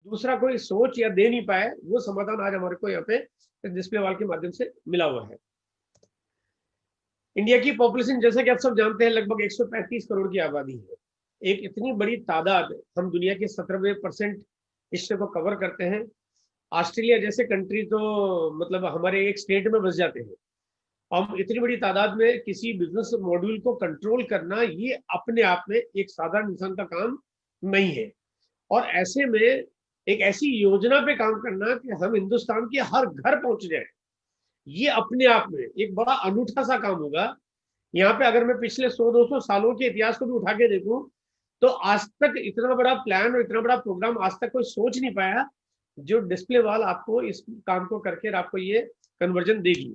दूसरा कोई सोच या दे नहीं पाए, वो समाधान आज हमारे को यहाँ पे डिस्प्ले वॉल के माध्यम से मिला हुआ है। इंडिया की पॉपुलेशन जैसा कि आप सब जानते हैं लगभग 135 करोड़ की आबादी है। एक इतनी बड़ी तादाद, हम दुनिया के 17% हिस्से को कवर करते हैं। ऑस्ट्रेलिया जैसे कंट्री तो मतलब हमारे एक स्टेट में बस जाते हैं। हम इतनी बड़ी तादाद में किसी बिजनेस मॉड्यूल को कंट्रोल करना, ये अपने आप में एक साधारण इंसान का काम नहीं है। और ऐसे में एक ऐसी योजना पे काम करना कि हम हिंदुस्तान के हर घर पहुंच जाए, ये अपने आप में एक बड़ा अनूठा सा काम होगा। यहाँ पे अगर मैं पिछले 100-200 सालों के इतिहास को भी उठा के देखूं, तो आज तक इतना बड़ा प्लान और इतना बड़ा प्रोग्राम आज तक कोई सोच नहीं पाया जो डिस्प्ले वॉल आपको इस काम को करके आपको ये कन्वर्जन देगी।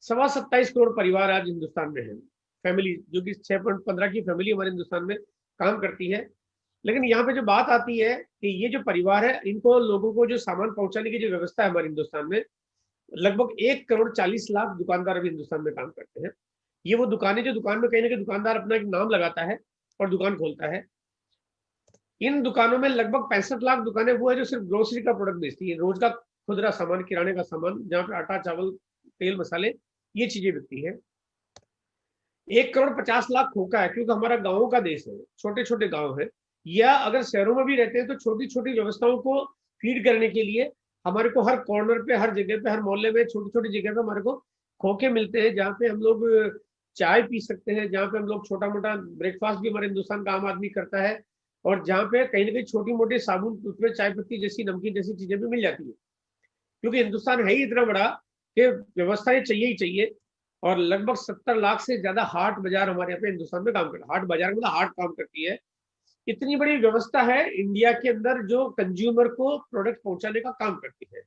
27.25 करोड़ परिवार आज हिंदुस्तान में है, फैमिली, जो कि 6.15 की फैमिली हमारे हिंदुस्तान में काम करती है। लेकिन यहाँ पे जो बात आती है कि ये जो परिवार है, इनको लोगों को जो सामान पहुंचाने की जो व्यवस्था है हमारे हिंदुस्तान में, लगभग 1,40,00,000 दुकानदार अभी हिंदुस्तान में काम करते हैं। ये वो दुकानें जो दुकान में कहीं ना कहीं दुकानदार अपना एक नाम लगाता है और दुकान खोलता है। इन दुकानों में लगभग 65 लाख दुकानें वो है जो सिर्फ ग्रोसरी का प्रोडक्ट बेचती है, रोज का खुदरा सामान, किराने का सामान, जहाँ पे आटा, चावल, तेल, मसाले, ये चीजें बिकती है। 1,50,00,000 खोखा है, क्योंकि हमारा गाँवों का देश है, छोटे छोटे गाँव है, या अगर शहरों में भी रहते हैं तो छोटी छोटी व्यवस्थाओं को फीड करने के लिए हमारे को हर कॉर्नर पे, हर जगह पे, हर मोहल्ले में, छोटी छोटी जगह पे हमारे को खोखे मिलते हैं, जहाँ पे हम लोग चाय पी सकते हैं, जहाँ पे हम लोग छोटा मोटा ब्रेकफास्ट भी हमारे हिंदुस्तान का आम आदमी करता है, और जहाँ पे कहीं ना कहीं छोटी मोटी साबुन, टूथपेस्ट, चाय पत्ती जैसी, नमकीन जैसी चीजें भी मिल जाती है। क्योंकि हिंदुस्तान है ही इतना बड़ा कि व्यवस्थाएं चाहिए ही चाहिए। और लगभग 70 लाख से ज्यादा हाट बाजार हमारे यहाँ पे हिंदुस्तान में काम करता है। हाट बाजार मतलब हाट काम करती है। इतनी बड़ी व्यवस्था है इंडिया के अंदर जो कंज्यूमर को प्रोडक्ट पहुंचाने का काम करती है।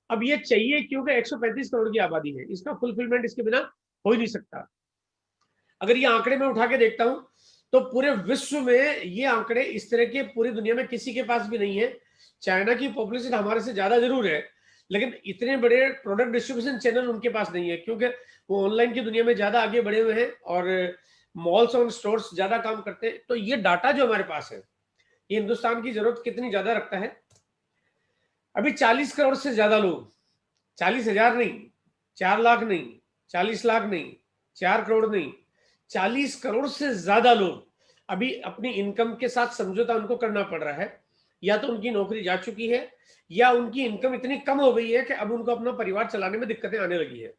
अब ये चाहिए क्योंकि 135 करोड़ की आबादी है, इसका फुलफिलमेंट इसके बिना हो ही नहीं सकता। अगर ये आंकड़े में उठा के देखता हूं तो पूरे विश्व में ये आंकड़े इस तरह के पूरी दुनिया में किसी के पास भी नहीं है। चाइना की पॉपुलेशन हमारे से ज्यादा जरूर है, लेकिन इतने बड़े प्रोडक्ट डिस्ट्रीब्यूशन चैनल उनके पास नहीं है, क्योंकि वो ऑनलाइन की दुनिया में ज्यादा आगे बढ़े हुए हैं और मॉल्स और स्टोर्स ज्यादा काम करते हैं। तो ये डाटा जो हमारे पास है, ये हिंदुस्तान की जरूरत कितनी ज्यादा रखता है। अभी 40 करोड़ से ज्यादा लोग, 40,000 नहीं, 4 लाख नहीं, 40 लाख नहीं, 4 करोड़ नहीं, 40 करोड़ से ज्यादा लोग अभी अपनी इनकम के साथ समझौता उनको करना पड़ रहा है। या तो उनकी नौकरी जा चुकी है, या उनकी इनकम इतनी कम हो गई है कि अब उनको अपना परिवार चलाने में दिक्कतें आने लगी है।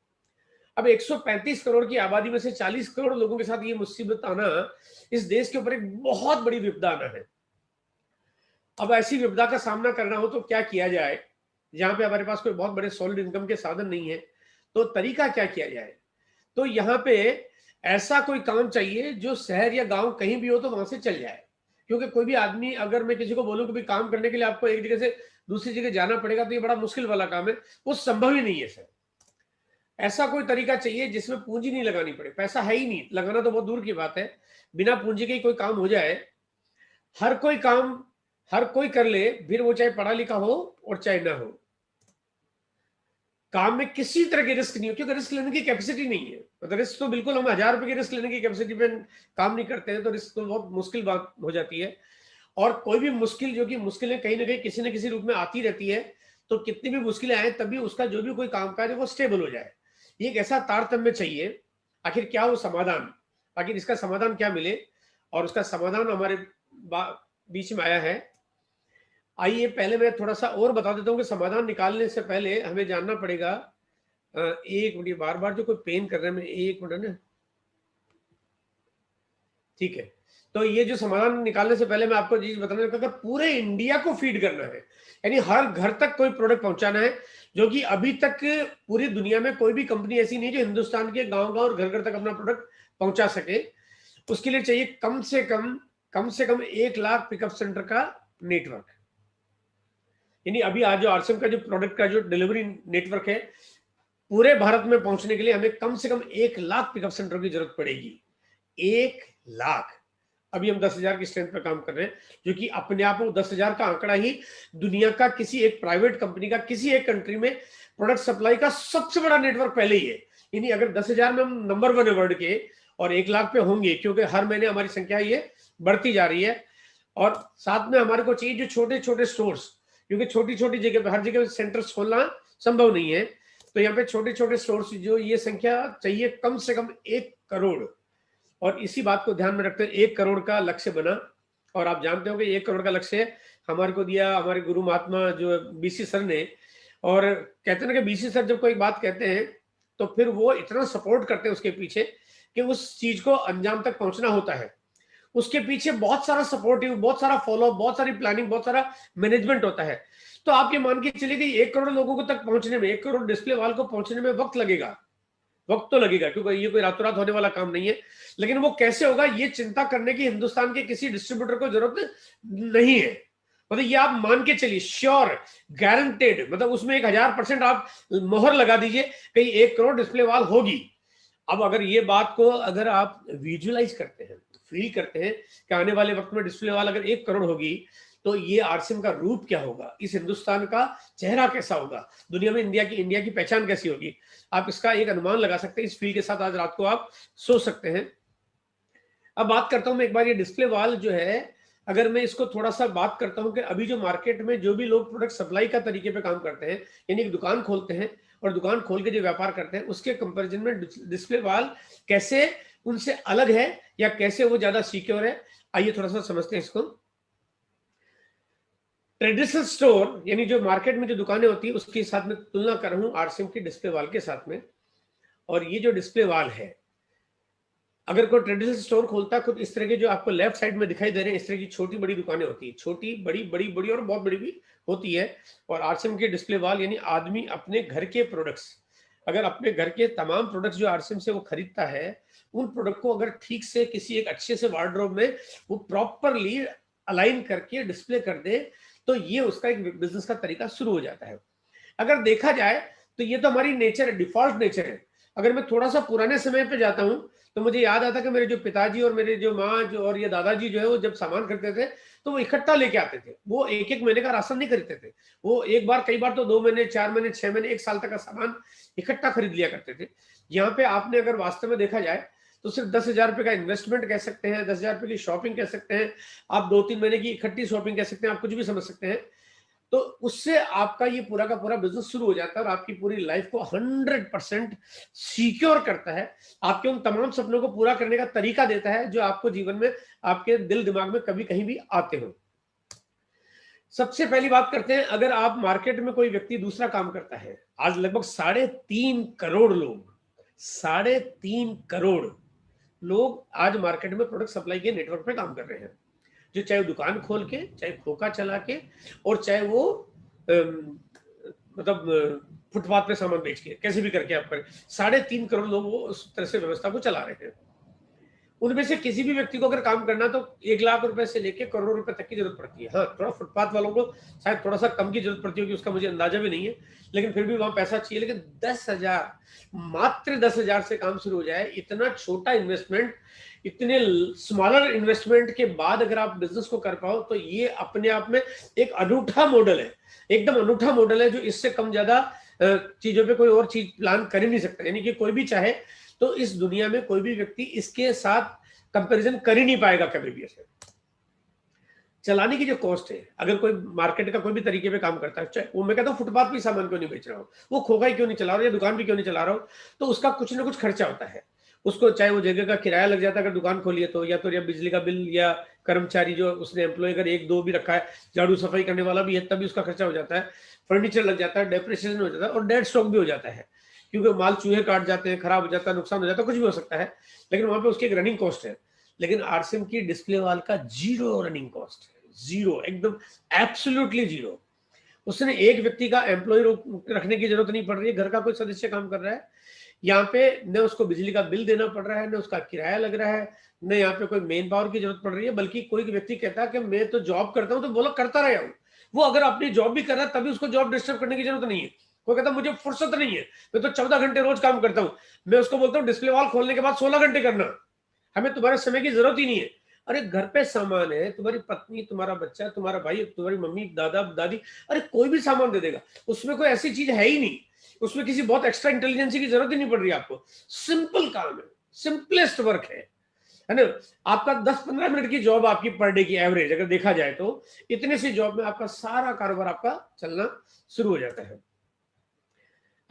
अब 135 करोड़ की आबादी में से 40 करोड़ लोगों के साथ ये मुसीबत आना, इस देश के ऊपर एक बहुत बड़ी विपदा आना है। अब ऐसी विपदा का सामना करना हो तो क्या किया जाए, जहां पे हमारे पास कोई बहुत बड़े सॉलिड इनकम के साधन नहीं है, तो तरीका क्या किया जाए। तो यहाँ पे ऐसा कोई काम चाहिए जो शहर या गांव कहीं भी हो तो वहां से चल जाए। क्योंकि कोई भी आदमी, अगर मैं किसी को बोलूं कि काम करने के लिए आपको एक जगह से दूसरी जगह जाना पड़ेगा, तो ये बड़ा मुश्किल वाला काम है, वो संभव ही नहीं है सर। ऐसा कोई तरीका चाहिए जिसमें पूंजी नहीं लगानी पड़े, पैसा है ही नहीं, लगाना तो बहुत दूर की बात है, बिना पूंजी के कोई काम हो जाए। हर कोई काम हर कोई कर ले, फिर वो चाहे पढ़ा लिखा हो और चाहे ना हो। काम में किसी तरह की रिस्क नहीं हो, क्योंकि रिस्क लेने की कैपेसिटी नहीं है। मतलब रिस्क तो बिल्कुल, हम 1,000 रुपए की रिस्क लेने की कैपेसिटी पे काम नहीं करते हैं, तो रिस्क तो बहुत मुश्किल बात हो जाती है। और कोई भी मुश्किल, जो कि मुश्किलें कहीं ना कहीं किसी न किसी रूप में आती रहती है, तो कितनी भी मुश्किलें आए तभी उसका जो भी कोई कामकाज है वो स्टेबल हो जाए। ये एक ऐसा तारतम्य चाहिए। आखिर क्या हो समाधान, आखिर इसका समाधान क्या मिले, और उसका समाधान हमारे बीच में आया है। आइए पहले मैं थोड़ा सा और बता देता हूँ कि समाधान निकालने से पहले हमें जानना पड़ेगा। एक मिनट, बार बार जो कोई पेन कर रहे हैं, मैं एक मिनट ना, ठीक है। तो ये जो समाधान निकालने से पहले मैं आपको चीज बताना चाहता हूं, अगर पूरे इंडिया को फीड करना है, यानी हर घर तक कोई प्रोडक्ट पहुंचाना है, जो कि अभी तक पूरी दुनिया में कोई भी कंपनी ऐसी नहीं जो हिंदुस्तान के गांव गांव और घर घर तक अपना प्रोडक्ट पहुंचा सके, उसके लिए चाहिए कम से कम 1 लाख पिकअप सेंटर का नेटवर्क। यानी अभी आज जो आरसीएम का जो प्रोडक्ट का जो डिलीवरी नेटवर्क है, पूरे भारत में पहुंचने के लिए हमें कम से कम 1 लाख पिकअप सेंटर की जरूरत पड़ेगी। 1 लाख। अभी हम 10,000 की स्ट्रेंथ पर काम कर रहे हैं, जो कि अपने आप में 10,000 का आंकड़ा ही दुनिया का किसी एक प्राइवेट कंपनी का किसी एक कंट्री में प्रोडक्ट सप्लाई का सबसे बड़ा नेटवर्क पहले ही है। यानी अगर 10,000 में हम नंबर 1 है वर्ल्ड के, और 1 लाख पे होंगे, क्योंकि हर महीने हमारी संख्या ये बढ़ती जा रही है। और साथ में हमारे को चाहिए जो छोटे छोटे स्टोर्स, क्योंकि छोटी छोटी जगह पे, हर जगह सेंटर खोलना संभव नहीं है। तो यहाँ पे छोटे छोटे स्टोर्स, जो ये संख्या चाहिए कम से कम 1 करोड़, और इसी बात को ध्यान में रखते हुए 1 करोड़ का लक्ष्य बना। और आप जानते हो कि 1 करोड़ का लक्ष्य हमारे को दिया हमारे गुरु महात्मा जो बीसी सर ने। और कहते हैं ना कि बीसी सर जब कोई बात कहते हैं तो फिर वो इतना सपोर्ट करते हैं उसके पीछे कि उस चीज को अंजाम तक पहुंचना होता है। उसके पीछे बहुत सारा सपोर्टिव, बहुत सारा फॉलो, बहुत सारी प्लानिंग, बहुत सारा मैनेजमेंट होता है। तो आप ये मान के चलिए कि 1 करोड़ लोगों को तक पहुंचने में, 1 करोड़ डिस्प्ले वाल को पहुंचने में वक्त लगेगा। वक्त तो लगेगा, क्योंकि ये कोई रातों रात होने वाला काम नहीं है। लेकिन वो कैसे होगा, ये चिंता करने की हिंदुस्तान के किसी डिस्ट्रीब्यूटर को जरूरत नहीं है। मतलब ये आप मान के चलिए, श्योर, गारंटेड, मतलब उसमें 1000% आप मोहर लगा दीजिए कहीं 1 करोड़ डिस्प्ले वाल होगी। अब अगर ये बात को अगर आप विजुअलाइज करते हैं, फील करते हैं कि आने वाले वक्त में डिस्प्ले वाल अगर 1 करोड़ होगी तो ये आरसीएम का रूप क्या होगा, इस हिंदुस्तान का चेहरा कैसा होगा, दुनिया में इंडिया की पहचान कैसी होगी, आप इसका एक अनुमान लगा सकते हैं। इस फील के साथ आज रात को आप सो सकते हैं। अब बात करता हूं मैं एक बार, ये डिस्प्ले वाल जो है, अगर मैं इसको थोड़ा सा बात करता हूं कि अभी जो मार्केट में जो भी लोग प्रोडक्ट सप्लाई का तरीके पे काम करते हैं, यानी कि दुकान खोलते हैं और दुकान खोल के जो व्यापार करते हैं, उसके कंपैरिजन में डिस्प्ले वाल कैसे उनसे अलग है या कैसे वो ज्यादा सिक्योर है, आइए थोड़ा सा समझते हैं इसको। ट्रेडिशनल स्टोर यानी जो मार्केट में जो दुकानें होती है उसके साथ में तुलना कर रहा हूं आरसीएम की डिस्प्ले वाल के साथ में। और ये जो डिस्प्ले वाल है, अगर कोई ट्रेडिशनल स्टोर खोलता है, खुद इस तरह के जो आपको लेफ्ट साइड में दिखाई दे रहे हैं, इस तरह की छोटी बड़ी दुकानें होती है, छोटी बड़ी बड़ी बड़ी और बहुत बड़ी भी होती है। और आरसीएम के डिस्प्ले वाल यानी आदमी अपने घर के प्रोडक्ट्स, अगर अपने घर के तमाम प्रोडक्ट्स जो आरसीएम से वो खरीदता है, उन प्रोडक्ट को अगर ठीक से किसी एक अच्छे से वार्डरोब में वो प्रॉपरली अलाइन करके डिस्प्ले कर दे, तो ये उसका एक बिजनेस का तरीका शुरू हो जाता है। अगर देखा जाए तो ये तो हमारी नेचर है, डिफॉल्ट नेचर है। अगर मैं थोड़ा सा पुराने समय पे जाता हूं तो मुझे याद आता कि मेरे जो पिताजी और मेरे जो माँ जो और ये दादाजी जो है, वो जब सामान खरीदते थे तो वो इकट्ठा लेके आते थे। वो एक एक महीने का राशन नहीं खरीदते थे, वो एक बार, कई बार तो 2 महीने, 4 महीने, 6 महीने, 1 साल तक का सामान इकट्ठा खरीद लिया करते थे। यहाँ पे आपने अगर वास्तव में देखा जाए तो सिर्फ 10,000 रुपए का इन्वेस्टमेंट कह सकते हैं, 10,000 रुपए की शॉपिंग कह सकते हैं, आप 2-3 महीने की इकट्ठी शॉपिंग कह सकते हैं, आप कुछ भी समझ सकते हैं। तो उससे आपका ये पूरा का पूरा बिजनेस शुरू हो जाता है और आपकी पूरी लाइफ को 100% सिक्योर करता है, आपके उन तमाम सपनों को पूरा करने का तरीका देता है जो आपको जीवन में, आपके दिल दिमाग में कभी कहीं भी आते हो। सबसे पहली बात करते हैं, अगर आप मार्केट में कोई व्यक्ति दूसरा काम करता है, आज लगभग 3.5 करोड़ लोग, 3.5 करोड़ लोग आज मार्केट में प्रोडक्ट सप्लाई के नेटवर्क पे काम कर रहे हैं, जो चाहे दुकान खोल के, चाहे खोखा चला के, और चाहे वो मतलब फुटपाथ पे सामान बेच के, कैसे भी करके आप करें, 3.5 करोड़ लोग वो उस तरह से व्यवस्था को चला रहे हैं। उनमें से किसी भी व्यक्ति को अगर काम करना तो 1 लाख रुपए से लेके करोड़ों रुपए तक की जरूरत पड़ती है। हाँ, थोड़ा फुटपाथ वालों को शायद थोड़ा सा कम की जरूरत पड़ती होगी, उसका मुझे अंदाजा भी नहीं है, लेकिन फिर भी वहां पैसा चाहिए। लेकिन 10,000, मात्र 10,000 से काम शुरू हो जाए, इतना छोटा इन्वेस्टमेंट, इतने स्मॉलर इन्वेस्टमेंट के बाद अगर आप बिजनेस को कर पाओ, तो ये अपने आप में एक अनूठा मॉडल है, एकदम अनूठा मॉडल है, जो इससे कम ज्यादा चीजों पे कोई और चीज प्लान कर ही नहीं सकता। यानी कि कोई भी चाहे तो इस दुनिया में कोई भी व्यक्ति इसके साथ कंपैरिजन कर ही नहीं पाएगा कभी भी। ऐसे चलाने की जो कॉस्ट है, अगर कोई मार्केट का कोई भी तरीके पे काम करता है, वो मैं कहता हूँ फुटपाथ पे सामान क्यों नहीं बेच रहा हो, वो खोखा ही क्यों नहीं चला रहा हो, या दुकान भी क्यों नहीं चला रहा हो, तो उसका कुछ ना कुछ खर्चा होता है। उसको चाहे वो जगह का किराया लग जाता है अगर दुकान खोली है तो, या तो या बिजली का बिल, या कर्मचारी जो उसने एम्प्लॉय अगर 1-2 भी रखा है, झाड़ू सफाई करने वाला भी है, तभी उसका खर्चा हो जाता है, फर्नीचर लग जाता है, डेप्रिसिएशन हो जाता है, और डेड स्टॉक भी हो जाता है, क्योंकि माल चूहे काट जाते हैं, खराब हो जाता है, नुकसान हो जाता है, कुछ भी हो सकता है, लेकिन वहां पे उसकी एक रनिंग कॉस्ट है। लेकिन आरसीएम की डिस्प्ले वाल का 0 रनिंग कॉस्ट है, 0, एकदम एब्सोल्युटली 0। उसने एक व्यक्ति का एम्प्लॉय रखने की जरूरत नहीं पड़ रही है, घर का कोई सदस्य काम कर रहा है, यहाँ पे न उसको बिजली का बिल देना पड़ रहा है, न उसका किराया लग रहा है, न यहाँ पे कोई मेन पावर की जरूरत पड़ रही है। बल्कि कोई व्यक्ति कहता है कि मैं तो जॉब करता हूँ, तो बोलो करता रहा हूँ, वो अगर अपनी जॉब भी कर रहा है तभी उसको जॉब डिस्टर्ब करने की जरूरत नहीं है। कोई कहता मुझे फुर्सत नहीं है, मैं तो 14 घंटे रोज काम करता हूँ, मैं उसको बोलता हूँ डिस्प्ले वॉल खोलने के बाद 16 घंटे करना, हमें तुम्हारे समय की जरूरत ही नहीं है। अरे घर पे सामान है, तुम्हारी पत्नी, तुम्हारा बच्चा, तुम्हारा भाई, तुम्हारी मम्मी, दादा दादी, अरे कोई भी सामान दे देगा, उसमें कोई ऐसी चीज है ही नहीं, उसमें किसी बहुत एक्स्ट्रा इंटेलिजेंसी की जरूरत ही नहीं पड़ रही आपको, सिंपल काम है, सिंपलेस्ट वर्क है। है ना। आपका 10-15 मिनट की जॉब आपकी पर डे की एवरेज अगर देखा जाए तो इतने सी जॉब में आपका सारा कारोबार आपका चलना शुरू हो जाता है।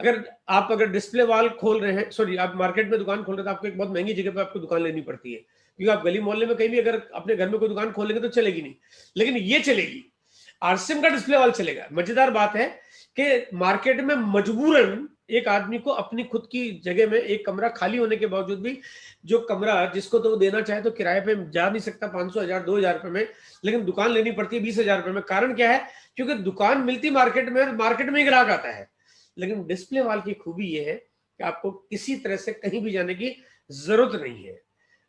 अगर डिस्प्ले वॉल खोल रहे हैं, सॉरी, आप मार्केट में दुकान खोल रहे हैं तो आपको एक बहुत महंगी जगह पे आपको दुकान लेनी पड़ती है, क्योंकि आप गली मोहल्ले में कहीं भी अगर अपने घर में कोई दुकान खोलेंगे तो चलेगी नहीं, लेकिन ये चलेगी, आरसीएम का डिस्प्ले वॉल चलेगा। मजेदार बात है कि मार्केट में मजबूरन एक आदमी को अपनी खुद की जगह में एक कमरा खाली होने के बावजूद भी, जो कमरा जिसको तो वो देना चाहे तो किराए पे जा नहीं सकता 500, 1000, 2000 रुपए में, लेकिन दुकान लेनी पड़ती है 20,000 रुपए में। कारण क्या है? क्योंकि दुकान मिलती मार्केट में और मार्केट में ही ग्राहक आता है। लेकिन डिस्प्ले वॉल की खूबी यह है कि आपको किसी तरह से कहीं भी जाने की जरूरत नहीं है।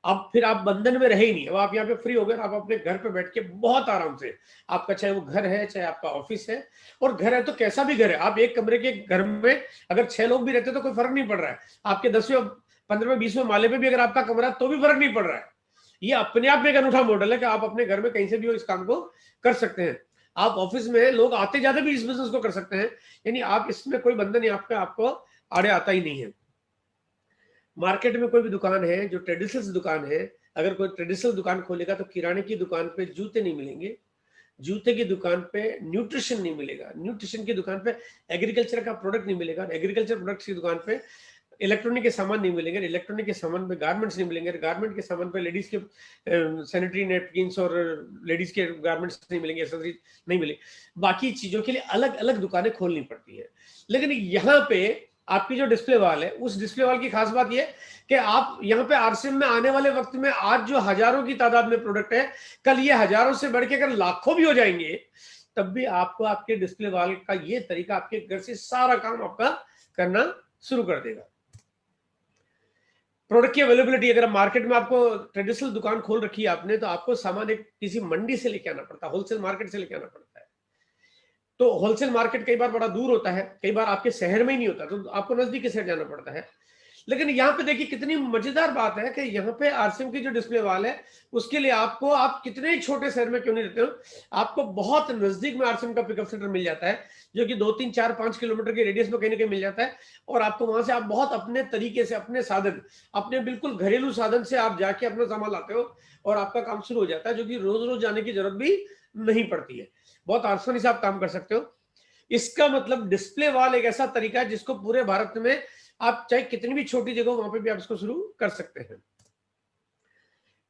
अब फिर आप बंधन में रहे ही नहीं। अब आप यहाँ पे फ्री हो गए, आप अपने घर पे बैठ के बहुत आराम से, आपका चाहे वो घर है चाहे आपका ऑफिस है, और घर है तो कैसा भी घर है, आप एक कमरे के घर में अगर 6 लोग भी रहते हैं तो कोई फर्क नहीं पड़ रहा है। आपके 10वें 15वें 20वें माले पे भी अगर आपका कमरा है तो भी फर्क नहीं पड़ रहा है। ये अपने आप में एक अनूठा मॉडल है कि आप अपने घर में कहीं से भी इस काम को कर सकते हैं। आप ऑफिस में लोग आते जाते भी इस बिजनेस को कर सकते हैं, यानी आप इसमें कोई बंधन आपको आड़े आता ही नहीं है। मार्केट में कोई भी दुकान है जो ट्रेडिशनल दुकान है, अगर कोई ट्रेडिशनल दुकान खोलेगा तो किराने की दुकान पे जूते नहीं मिलेंगे, जूते की दुकान पे न्यूट्रिशन नहीं मिलेगा, न्यूट्रिशन की दुकान पे एग्रीकल्चर का प्रोडक्ट नहीं मिलेगा, एग्रीकल्चर प्रोडक्ट्स की दुकान पे इलेक्ट्रॉनिक के सामान नहीं मिलेंगे, इलेक्ट्रॉनिक के सामान पे गारमेंट्स नहीं मिलेंगे, गारमेंट के सामान पे लेडीज के सैनिटरी नैपकिन्स और लेडीज के गारमेंट्स नहीं मिलेंगे, एक्सेसरीज नहीं मिलेंगे। बाकी चीजों के लिए अलग अलग दुकानें खोलनी पड़ती है। लेकिन यहाँ पे आपकी जो डिस्प्ले वॉल है, उस डिस्प्ले वॉल की खास बात यह कि आप यहाँ पे आरसीएम में आने वाले वक्त में आज जो हजारों की तादाद में प्रोडक्ट है, कल ये हजारों से बढ़ के अगर लाखों भी हो जाएंगे, तब भी आपको आपके डिस्प्ले वॉल का ये तरीका आपके घर से सारा काम आपका करना शुरू कर देगा। प्रोडक्ट की अवेलेबिलिटी, अगर मार्केट में आपको ट्रेडिशनल दुकान खोल रखी है आपने, तो आपको सामान एक किसी मंडी से लेके आना पड़ता है, होलसेल मार्केट से लेके आना पड़ता है। तो होलसेल मार्केट कई बार बड़ा दूर होता है, कई बार आपके शहर में ही नहीं होता, तो आपको नजदीक के शहर जाना पड़ता है। लेकिन यहाँ पे देखिए कितनी मजेदार बात है कि यहाँ पे आरसीएम की जो डिस्प्ले वॉल है, उसके लिए आपको, आप कितने छोटे शहर में क्यों नहीं रहते हो, आपको बहुत नजदीक में आरसीएम का पिकअप सेंटर मिल जाता है, जो कि 2, 3, 4, 5 किलोमीटर के रेडियस में कहीं ना कहीं मिल जाता है। और आपको वहां से आप बहुत अपने तरीके से, अपने साधन, अपने बिल्कुल घरेलू साधन से आप जाके अपना सामान लाते हो और आपका काम शुरू हो जाता है, जो कि रोज रोज जाने की जरूरत भी नहीं पड़ती है। बहुत आसानी से आप काम कर सकते हो। इसका मतलब डिस्प्ले वॉल एक ऐसा तरीका है जिसको पूरे भारत में आप चाहे कितनी भी छोटी जगह वहां पे भी आप इसको शुरू कर सकते हैं।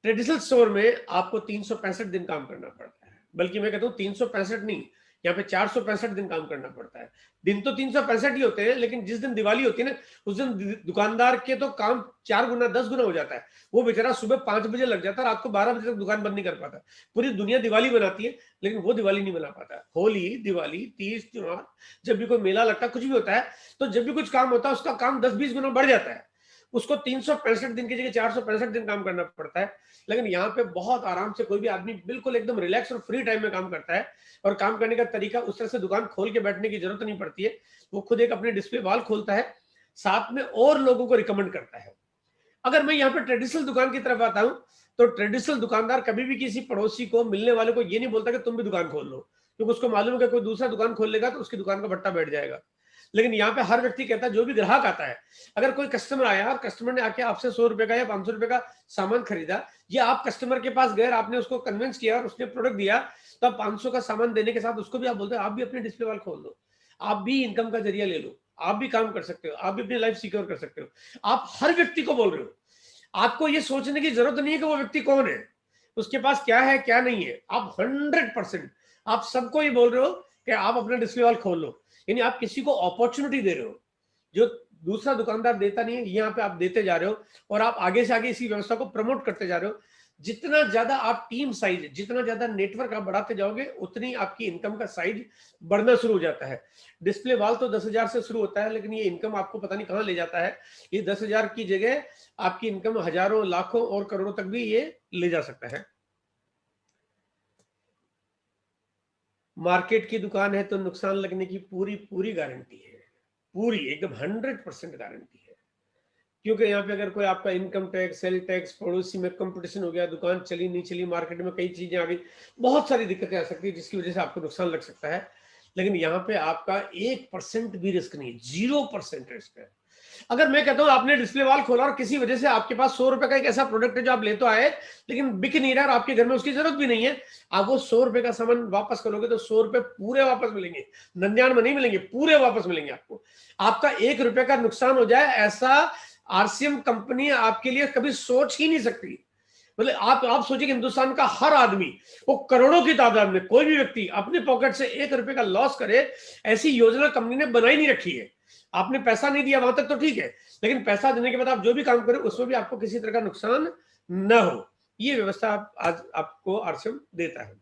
ट्रेडिशनल स्टोर में आपको 365 दिन काम करना पड़ता है, बल्कि मैं कहता हूं 365 नहीं, यहाँ पे 465 दिन काम करना पड़ता है। दिन तो 365 ही होते हैं, लेकिन जिस दिन दिवाली होती है ना, उस दिन दुकानदार के तो काम 4 गुना 10 गुना हो जाता है। वो बेचारा सुबह 5 बजे लग जाता है, रात को 12 बजे तक दुकान बंद नहीं कर पाता। पूरी दुनिया दिवाली बनाती है, लेकिन वो दिवाली नहीं बना पाता। होली, दिवाली, तीज, त्योहार, जब भी कोई मेला लगता है, कुछ भी होता है, तो जब भी कुछ काम होता है उसका काम 10-20 गुना बढ़ जाता है। उसको 365 दिन की जगह 465 दिन काम करना पड़ता है। लेकिन यहाँ पे बहुत आराम से कोई भी आदमी बिल्कुल एकदम रिलैक्स और फ्री टाइम में काम करता है, और काम करने का तरीका उस तरह से दुकान खोल के बैठने की जरूरत नहीं पड़ती है। वो खुद एक अपने डिस्प्ले वॉल खोलता है, साथ में और लोगों को रिकमेंड करता है। अगर मैं यहाँ पे ट्रेडिशनल दुकान की तरफ आता हूँ, तो ट्रेडिशनल दुकानदार कभी भी किसी पड़ोसी को, मिलने वाले को ये नहीं बोलता कि तुम भी दुकान खोल लो, क्योंकि उसको मालूम है कि कोई दूसरा दुकान खोल लेगा तो उसकी दुकान का भट्टा बैठ जाएगा। लेकिन यहाँ पे हर व्यक्ति कहता है, जो भी ग्राहक आता है, अगर कोई कस्टमर आया और कस्टमर ने आके आपसे 100 रुपए का या 500 रुपए का सामान खरीदा, या आप कस्टमर के पास गए, आपने उसको कन्विंस किया और उसने प्रोडक्ट दिया, तो आप 500 का सामान देने के साथ उसको भी आप बोलते हो आप भी अपने डिस्प्ले वॉल खोल लो, आप भी इनकम का जरिया ले लो, आप भी काम कर सकते हो, आप भी अपनी लाइफ सिक्योर कर सकते हो। आप हर व्यक्ति को बोल रहे हो। आपको ये सोचने की जरूरत नहीं है कि वो व्यक्ति कौन है, उसके पास क्या है क्या नहीं है। आप 100% आप सबको ये बोल रहे हो कि आप अपना डिस्प्ले वॉल खोल लो, यानी आप किसी को अपॉर्चुनिटी दे रहे हो जो दूसरा दुकानदार देता नहीं है, यहाँ पे आप देते जा रहे हो, और आप आगे से आगे इसी व्यवस्था को प्रमोट करते जा रहे हो। जितना ज्यादा आप टीम साइज, जितना ज्यादा नेटवर्क आप बढ़ाते जाओगे, उतनी आपकी इनकम का साइज बढ़ना शुरू हो जाता है। डिस्प्ले वॉल तो 10,000 से शुरू होता है, लेकिन ये इनकम आपको पता नहीं कहां ले जाता है। ये 10,000 की जगह आपकी इनकम हजारों, लाखों और करोड़ों तक भी ये ले जा सकता है। मार्केट की दुकान है तो नुकसान लगने की पूरी पूरी गारंटी है, पूरी एकदम 100% गारंटी है। क्योंकि यहाँ पे अगर कोई आपका इनकम टैक्स, सेल टैक्स, पड़ोसी में कंपटीशन हो गया, दुकान चली नहीं चली, मार्केट में कई चीजें आ गई, बहुत सारी दिक्कतें आ सकती है जिसकी वजह से आपको नुकसान लग सकता है। लेकिन यहाँ पे आपका 1% भी रिस्क नहीं है, 0% रिस्क है। अगर मैं कहता हूं आपने डिस्प्ले वॉल खोला और किसी वजह से आपके पास 100 रुपए का एक ऐसा प्रोडक्ट है जो आप ले तो आए लेकिन बिक नहीं रहा और आपके घर में उसकी जरूरत भी नहीं है, आप वो 100 रुपए का सामान वापस करोगे तो 100 रुपए पूरे वापस मिलेंगे, 99 में नहीं मिलेंगे, पूरे वापस मिलेंगे आपको। आपका 1 रुपए का नुकसान हो जाए ऐसा आरसीएम कंपनी आपके लिए कभी सोच ही नहीं सकती। मतलब आप सोचिए कि हिंदुस्तान का हर आदमी, वो करोड़ों की तादाद में कोई भी व्यक्ति अपने पॉकेट से 1 रुपए का लॉस करे, ऐसी योजना कंपनी ने बनाई नहीं रखी है। आपने पैसा नहीं दिया वहां तक तो ठीक है, लेकिन पैसा देने के बाद आप जो भी काम करें उसमें भी आपको किसी तरह का नुकसान न हो, ये व्यवस्था आज आपको आरसीएम देता है।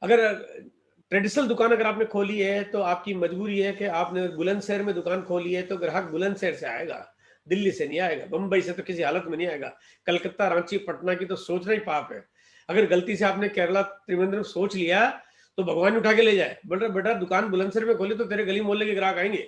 अगर ट्रेडिशनल दुकान अगर आपने खोली है तो आपकी मजबूरी है कि आपने बुलंदशहर में दुकान खोली है तो ग्राहक बुलंदशहर से आएगा, दिल्ली से नहीं आएगा, बंबई से तो किसी हालत में नहीं आएगा, कलकत्ता, रांची, पटना की तो सोचना ही पाप है। अगर गलती से आपने केरला, त्रिवेंद्रम सोच लिया तो भगवान उठा के ले जाए, बोल रहे बेटा दुकान बुलंदशहर में खोली तो तेरे गली मोहल्ले के ग्राहक आएंगे।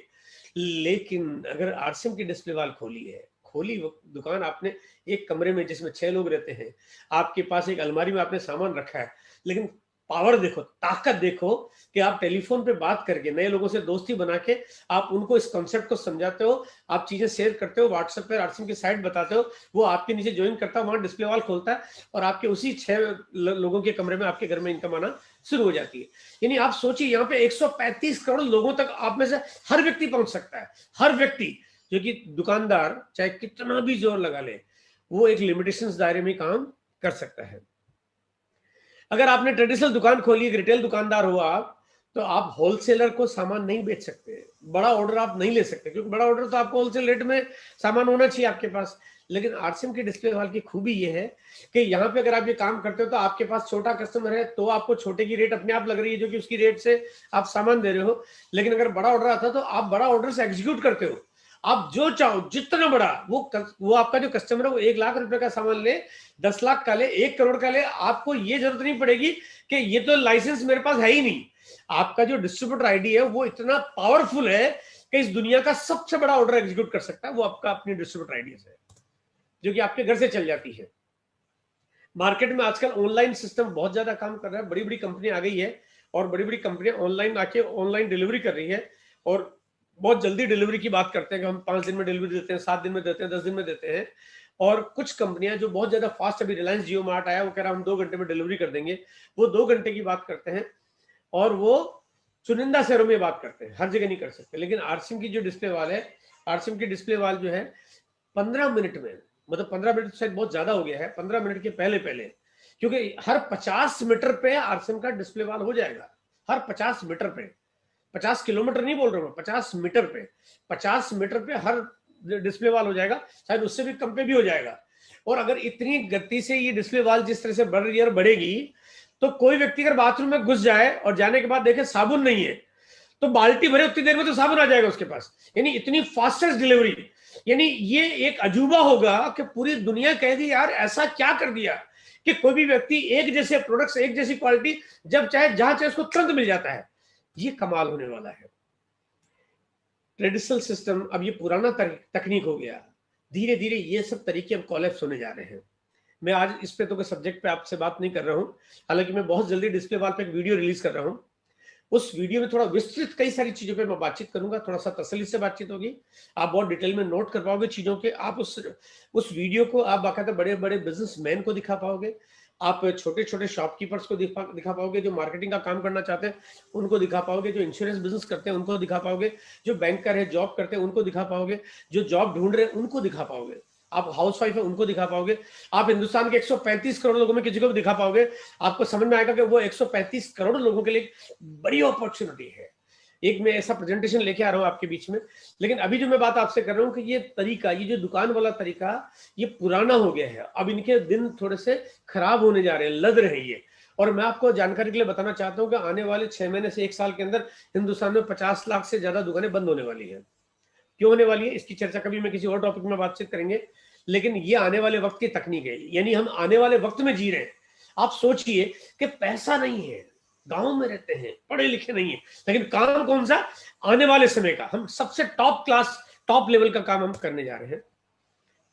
लेकिन अगर आरसीएम की डिस्प्ले वॉल खोली है, खोली वो दुकान आपने एक कमरे में जिसमें 6 लोग रहते हैं, आपके पास एक अलमारी में आपने सामान रखा है, लेकिन पावर देखो, ताकत देखो कि आप टेलीफोन पे बात करके नए लोगों से दोस्ती बना के आप उनको इस कॉन्सेप्ट को समझाते हो, आप चीजें शेयर करते हो, व्हाट्सएप पे आरसीएम की साइट बताते हो, वो आपके नीचे ज्वाइन करता है, वहां डिस्प्ले वॉल खोलता है और आपके उसी 6 लोगों के कमरे में आपके घर में इनकम आना शुरू हो जाती है। यानी आप सोचिए यहाँ पे 135 करोड़ लोगों तक आप में से हर व्यक्ति पहुंच सकता है। हर व्यक्ति, जो कि दुकानदार चाहे कितना भी जोर लगा ले, वो एक लिमिटेशंस दायरे में काम कर सकता है। अगर आपने ट्रेडिशनल दुकान खोली, एक रिटेल दुकानदार हो आप, तो आप होलसेलर को सामान नहीं बेच सकते, बड़ा ऑर्डर आप नहीं ले सकते, क्योंकि बड़ा ऑर्डर तो आपको होलसेल रेट में सामान होना चाहिए आपके पास। लेकिन आरसीएम की डिस्प्ले वॉल की खूबी ये है कि यहाँ पे अगर आप ये काम करते हो तो आपके पास छोटा कस्टमर है तो आपको छोटे की रेट अपने आप लग रही है, जो कि उसकी रेट से आप सामान दे रहे हो। लेकिन अगर बड़ा ऑर्डर आता है तो आप बड़ा ऑर्डर से एग्जीक्यूट करते हो, आप जो चाहो जितना बड़ा, वो आपका जो कस्टमर है वो 1 लाख रुपए का सामान ले, 10 लाख का ले, 1 करोड़ का ले, आपको ये जरूरत नहीं पड़ेगी कि ये तो लाइसेंस मेरे पास है ही नहीं। आपका जो डिस्ट्रीब्यूटर आईडी है वो इतना पावरफुल है कि इस दुनिया का सबसे बड़ा ऑर्डर एग्जीक्यूट कर सकता है, वो आपका अपनी डिस्ट्रीब्यूटर आईडी से, जो कि आपके घर से चल जाती है। मार्केट में आजकल ऑनलाइन सिस्टम बहुत ज्यादा काम कर रहा है, बड़ी बड़ी कंपनी आ गई है और बड़ी बड़ी कंपनियां ऑनलाइन आके ऑनलाइन डिलीवरी कर रही है और बहुत जल्दी डिलीवरी की बात करते हैं कि हम 5 दिन में डिलीवरी देते हैं, 7 दिन में देते हैं, 10 दिन में देते हैं। और कुछ कंपनियां जो बहुत ज्यादा फास्ट, अभी रिलायंस जियो मार्ट आया, वो कह रहा है हम 2 घंटे में डिलीवरी कर देंगे, वो 2 घंटे की बात करते हैं और वो चुनिंदा शहरों में बात करते हैं, हर जगह नहीं कर सकते। लेकिन आरसीएम की जो डिस्प्ले वाल है, आरसीएम की डिस्प्ले वाल जो है 15 मिनट में, मतलब 15 मिनट शायद बहुत ज्यादा हो गया है, 15 मिनट के पहले पहले, क्योंकि हर 50 मीटर पे आरसीएम का डिस्प्ले वाल हो जाएगा। हर 50 मीटर पे, 50 किलोमीटर नहीं बोल रहा हूँ, 50 मीटर पे, 50 मीटर पे हर डिस्प्ले वाल हो जाएगा, शायद उससे भी कम पे भी हो जाएगा। और अगर इतनी गति से ये डिस्प्ले वाल जिस तरह से बढ़ रही है और बढ़ेगी, तो कोई व्यक्ति अगर बाथरूम में घुस जाए और जाने के बाद देखे साबुन नहीं है, तो बाल्टी भरे उतनी देर में तो साबुन आ जाएगा उसके पास। यानी इतनी फास्टेस्ट डिलीवरी, यानी ये एक अजूबा होगा कि पूरी दुनिया कहेगी यार ऐसा क्या कर दिया कि कोई भी व्यक्ति एक जैसे प्रोडक्ट्स, एक जैसी क्वालिटी, जब चाहे जहां चाहे उसको तुरंत मिल जाता है। ये कमाल होने वाला है। ट्रेडिशनल सिस्टम अब ये पुराना तकनीक हो गया, धीरे धीरे ये सब तरीके अब कोलैप्स होने जा रहे हैं। मैं आज इस पे तो कोई सब्जेक्ट पे आपसे बात नहीं कर रहा हूं, हालांकि मैं बहुत जल्दी डिस्प्ले वॉल पे एक वीडियो रिलीज कर रहा हूं। उस वीडियो में थोड़ा विस्तृत कई सारी चीजों पे मैं बातचीत करूंगा, थोड़ा सा तसल्ली से बातचीत होगी, आप बहुत डिटेल में नोट कर पाओगे चीजों के। आप उस वीडियो को आप बाकायदा बड़े बड़े बिजनेसमैन को दिखा पाओगे, आप छोटे छोटे शॉपकीपर्स को दिखा पाओगे, जो मार्केटिंग का काम करना चाहते हैं उनको दिखा पाओगे, जो इंश्योरेंस बिजनेस करते हैं उनको दिखा पाओगे, जो बैंकर है जॉब करते हैं उनको दिखा पाओगे, जो जॉब ढूंढ रहे हैं उनको दिखा पाओगे, आप हाउस वाइफ है उनको दिखा पाओगे, आप हिंदुस्तान के 135 करोड़ लोगों में किसी को भी दिखा पाओगे। आपको समझ में आएगा कि वो 135 करोड़ लोगों के लिए बड़ी अपॉर्चुनिटी है। एक मैं ऐसा प्रेजेंटेशन लेके आ रहा हूं आपके बीच में। लेकिन अभी जो मैं बात आपसे कर रहा हूं कि ये तरीका, ये जो दुकान वाला तरीका, ये पुराना हो गया है, अब इनके दिन थोड़े से खराब होने जा रहे हैं, लद रहे हैं ये। और मैं आपको जानकारी के लिए बताना चाहता हूं कि आने वाले 6 महीने से 1 साल के अंदर हिंदुस्तान में 50 लाख से ज्यादा दुकानें बंद होने वाली है। क्यों होने वाली है इसकी चर्चा कभी मैं किसी और टॉपिक में बातचीत करेंगे, लेकिन ये आने वाले वक्त की तकनीक है, यानी हम आने वाले वक्त में जी रहे हैं। आप सोचिए कि पैसा नहीं है, गांव में रहते हैं, पढ़े लिखे नहीं है, लेकिन काम कौन सा, आने वाले समय का हम सबसे टॉप क्लास, टॉप लेवल का काम हम करने जा रहे हैं।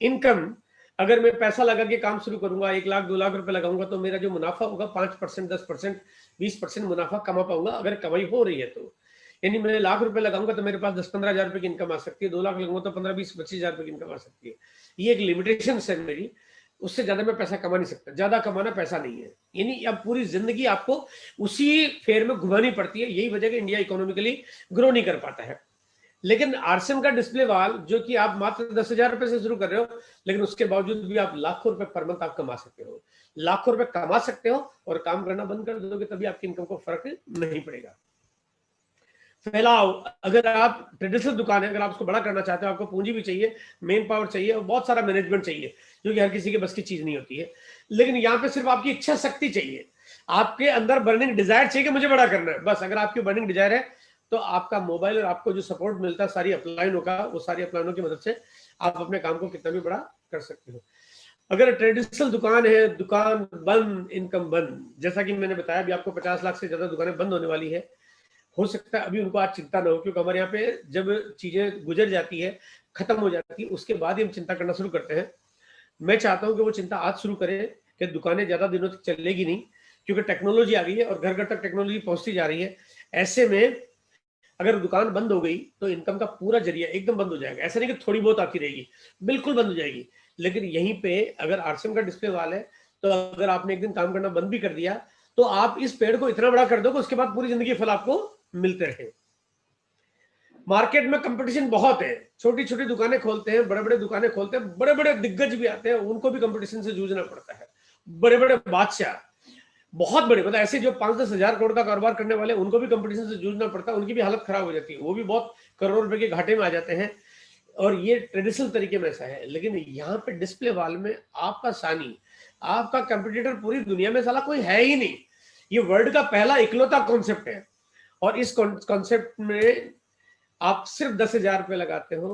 इनकम, अगर मैं पैसा लगा के काम शुरू करूंगा, 1 लाख 2 लाख रुपए लगाऊंगा, तो मेरा जो मुनाफा होगा 5%, 10%, 20% मुनाफा कमा पाऊंगा, अगर कमाई हो रही है तो। यानी मैं ₹1,00,000 लगाऊंगा तो मेरे पास 10-15 हजार रुपए की इनकम आ सकती है, 2 लाख लगाऊंगा तो 15-20-25 हजार रुपए की इनकम आ सकती है। ये एक लिमिटेशन है मेरी, उससे ज्यादा मैं पैसा कमा नहीं सकता, ज्यादा कमाना पैसा नहीं है। यानी अब पूरी जिंदगी आपको उसी फेयर में घुमानी पड़ती है, यही वजह कि इंडिया इकोनॉमिकली ग्रो नहीं कर पाता है। लेकिन आरसीएम का डिस्प्ले वाल जो कि आप मात्र 10,000 रुपए से शुरू कर रहे हो, लेकिन उसके बावजूद भी आप लाखों रुपए पर मंथ आप कमा सकते हो, लाखों रुपए कमा सकते हो, और काम करना बंद कर दोगे तभी आपकी इनकम को फर्क नहीं पड़ेगा। फैलाओ, अगर आप ट्रेडिशनल दुकान है, अगर आप उसको बड़ा करना चाहते हो, आपको पूंजी भी चाहिए, मेन पावर चाहिए और बहुत सारा मैनेजमेंट चाहिए, जो कि हर किसी के बस की चीज नहीं होती है। लेकिन यहाँ पे सिर्फ आपकी इच्छा शक्ति चाहिए, आपके अंदर बर्निंग डिजायर चाहिए कि मुझे बड़ा करना है, बस। अगर आपकी बर्निंग डिजायर है तो आपका मोबाइल और आपको जो सपोर्ट मिलता है सारी अपलाइनों का, वो सारी अपलाइनों की मदद से आप अपने काम को कितना भी बड़ा कर सकते हो। अगर ट्रेडिशनल दुकान है, दुकान बंद, इनकम बंद, जैसा कि मैंने बताया अभी आपको 50 लाख से ज्यादा दुकानें बंद होने वाली है। हो सकता है अभी उनको आज चिंता ना हो, क्योंकि हमारे यहाँ पे जब चीजें गुजर जाती है, खत्म हो जाती है, उसके बाद ही हम चिंता करना शुरू करते हैं। मैं चाहता हूं कि वो चिंता आज शुरू करें कि दुकानें ज्यादा दिनों तक चलेगी नहीं, क्योंकि टेक्नोलॉजी आ गई है और घर घर तक टेक्नोलॉजी पहुंचती जा रही है। ऐसे में अगर दुकान बंद हो गई तो इनकम का पूरा जरिया एकदम बंद हो जाएगा। ऐसा नहीं कि थोड़ी बहुत आती रहेगी, बिल्कुल बंद हो जाएगी। लेकिन यहीं पे अगर आरसीएम का डिस्प्ले वाल है, तो अगर आपने एक दिन काम करना बंद भी कर दिया, तो आप इस पेड़ को इतना बड़ा कर दो कि उसके बाद पूरी जिंदगी फल आपको मिलते रहे। मार्केट में कंपटीशन बहुत है, छोटी छोटी दुकानें खोलते हैं, बड़े बड़े दुकानें खोलते हैं, बड़े बड़े दिग्गज भी आते हैं, उनको भी कंपटीशन से जूझना पड़ता है। बड़े बड़े बादशाह, बहुत बड़े, मतलब ऐसे जो 5-10 हजार करोड़ का कारोबार करने वाले, उनको भी कंपटीशन से जूझना पड़ता है, उनकी भी हालत खराब हो जाती है, वो भी बहुत करोड़ रुपए के घाटे में आ जाते हैं। और ये ट्रेडिशनल तरीके में ऐसा है। लेकिन यहाँ पे डिस्प्ले वाल में आपका सानी, आपका कंपटीटर पूरी दुनिया में साला कोई है ही नहीं। ये वर्ल्ड का पहला इकलौता कॉन्सेप्ट है, और इस कॉन्सेप्ट में आप सिर्फ 10,000 रुपए लगाते हो,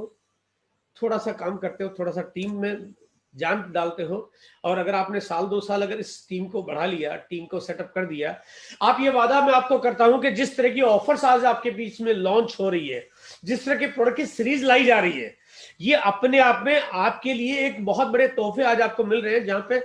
थोड़ा सा काम करते हो, थोड़ा सा टीम में जान डालते हो, और अगर आपने साल 2 साल अगर इस टीम को बढ़ा लिया, टीम को सेटअप कर दिया, आप ये वादा मैं आपको करता हूं कि जिस तरह की ऑफर्स आज आपके बीच में लॉन्च हो रही है, जिस तरह के प्रोडक्ट की सीरीज लाई जा रही है, ये अपने आप में आपके लिए एक बहुत बड़े तोहफे आज आपको मिल रहे हैं। जहां पे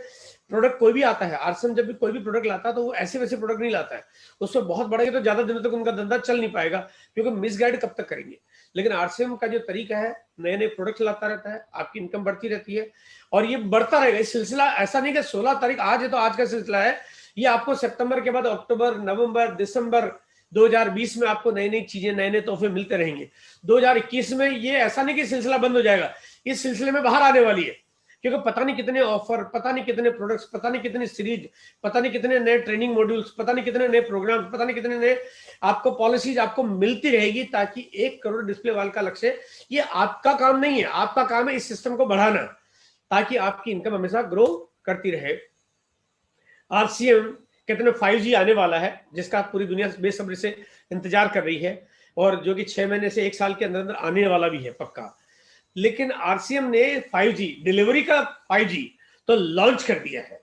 प्रोडक्ट कोई भी आता है, आरसीएम जब भी कोई भी प्रोडक्ट लाता है तो वो ऐसे वैसे प्रोडक्ट नहीं लाता है, उसमें बहुत बढ़ेगा तो ज्यादा दिनों तक उनका धंधा चल नहीं पाएगा, क्योंकि मिसगाइड कब तक करेंगे। लेकिन आरसीएम का जो तरीका है, नए नए प्रोडक्ट लाता रहता है, आपकी इनकम बढ़ती रहती है, और ये बढ़ता रहेगा। इस सिलसिला ऐसा नहीं कि 16 तारीख आज है तो आज का सिलसिला है, ये आपको सितंबर के बाद अक्टूबर, नवंबर, दिसंबर 2020 में आपको नई नई चीजें, नए नए तोहफे मिलते रहेंगे। 2021 में ये ऐसा नहीं कि सिलसिला बंद हो जाएगा, इस सिलसिले में बाहर आने वाली है, क्योंकि पता नहीं कितने ऑफर, पता नहीं कितने प्रोडक्ट्स, पता नहीं कितनी सीरीज, पता नहीं कितने नए ट्रेनिंग मॉड्यूल्स, पता नहीं कितने नए प्रोग्राम, पता नहीं कितने नए आपको पॉलिसीज आपको मिलती रहेगी, ताकि 1 करोड़ डिस्प्ले वाल का लक्ष्य, ये आपका काम नहीं है, आपका काम है इस सिस्टम को बढ़ाना, ताकि आपकी इनकम हमेशा ग्रो करती रहे। आरसीएम कहते हैं 5G आने वाला है, जिसका पूरी दुनिया बेसब्री से इंतजार कर रही है, और जो कि 6 महीने से 1 साल के अंदर अंदर आने वाला भी है पक्का। लेकिन आरसीएम ने 5G डिलीवरी का 5G तो लॉन्च कर दिया है,